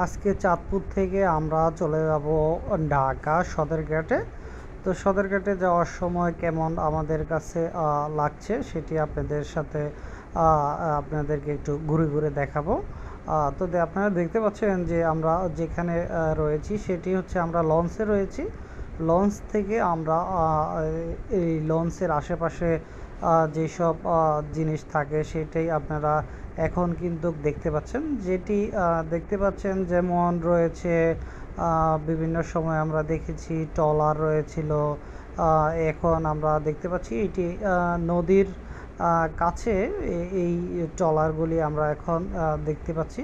আজকে চাঁদপুর থেকে আমরা চলে যাব ঢাকা সদরঘাটে। তো সদরঘাটে যাওয়ার সময় কেমন আমাদের কাছে লাগছে সেটি আপনাদের সাথে আপনাদেরকে একটু ঘুরে ঘুরে দেখাবো। তো আপনারা দেখতে পাচ্ছেন যে আমরা যেখানে রয়েছি সেটি হচ্ছে আমরা লঞ্চে রয়েছি। লঞ্চ থেকে আমরা এই লঞ্চের আশেপাশে যেসব জিনিস থাকে সেটাই আপনারা এখন কিন্তু দেখতে পাচ্ছেন। যেটি দেখতে পাচ্ছেন যেমন রয়েছে বিভিন্ন সময় আমরা দেখেছি ট্রলার রয়েছিল। এখন আমরা দেখতে পাচ্ছি এটি নদীর কাছে এই ট্রলারগুলি আমরা এখন দেখতে পাচ্ছি।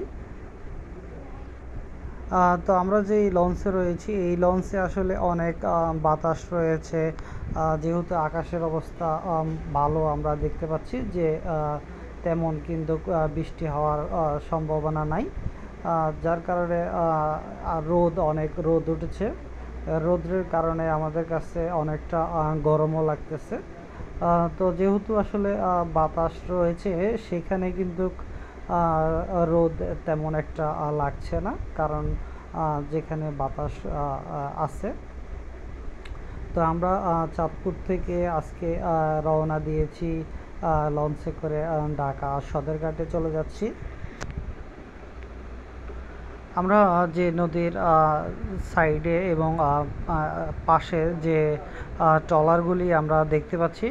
তো আমরা যে লঞ্চে রয়েছি এই লঞ্চে আসলে অনেক বাতাস রয়েছে, যেহেতু আকাশের অবস্থা ভালো আমরা দেখতে পাচ্ছি যে তেমন কিন্তু বৃষ্টি হওয়ার সম্ভাবনা নাই, যার কারণে অনেক রোদ উঠেছে। রোদের কারণে আমাদের কাছে অনেকটা গরমও লাগতেছে। তো যেহেতু আসলে বাতাস রয়েছে সেখানে কিন্তু রোদ তেমন একটা লাগছে না, কারণ যেখানে বাতাস আছে। তো আমরা চাঁদপুর থেকে আজকে রওনা দিয়েছি লঞ্চে করে ঢাকা সদরঘাটে চলে যাচ্ছি। আমরা যে নদীর সাইডে এবং পাশে যে ট্রলারগুলি আমরা দেখতে পাচ্ছি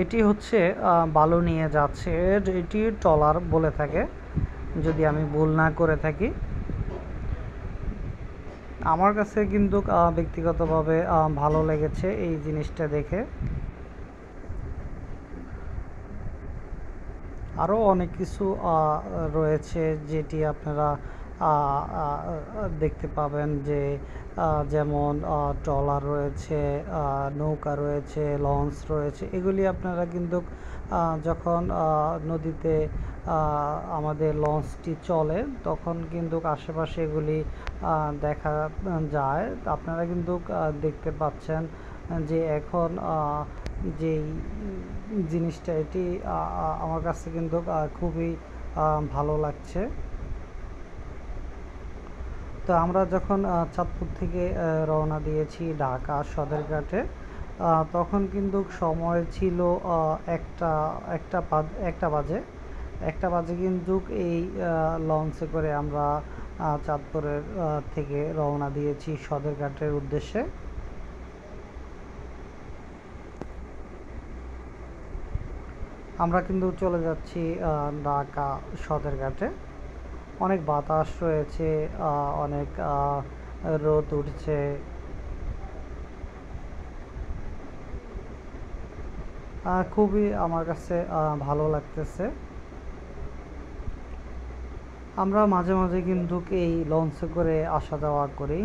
এটি হচ্ছে বালু নিয়ে যাচ্ছে, এটি ট্রলার বলে থাকে যদি আমি ভুল না করে থাকি। আমার কাছে কিন্তু ব্যক্তিগতভাবে ভালো লেগেছে এই জিনিসটা দেখে। আরও অনেক কিছু রয়েছে যেটি আপনারা দেখতে পাবেন, যে যেমন ট্রলার রয়েছে, নৌকা রয়েছে, লঞ্চ রয়েছে। এগুলি আপনারা কিন্তু যখন নদীতে আমাদের লঞ্চটি চলে তখন কিন্তু আশেপাশে এগুলি দেখা যায়। আপনারা কিন্তু দেখতে পাচ্ছেন যে এখন যেই জিনিসটা এটি আমার কাছে কিন্তু খুবই ভালো লাগছে। তো আমরা যখন চাঁদপুর থেকে রওনা দিয়েছি ঢাকা সদরঘাটে, তখন কিন্তু সময় ছিল একটা বাজে কিন্তু এই লঞ্চে করে আমরা চাঁদপুরের থেকে রওনা দিয়েছি সদরঘাটের উদ্দেশ্যে। আমরা কিন্তু চলে যাচ্ছি ঢাকা সদরঘাটে। অনেক বাতাস রয়েছে, অনেক রোদ উঠছে। খুবই আমার কাছে ভালো লাগতেছে। আমরা মাঝে মাঝে কিন্তু এই লঞ্চে করে আসা যাওয়া করি।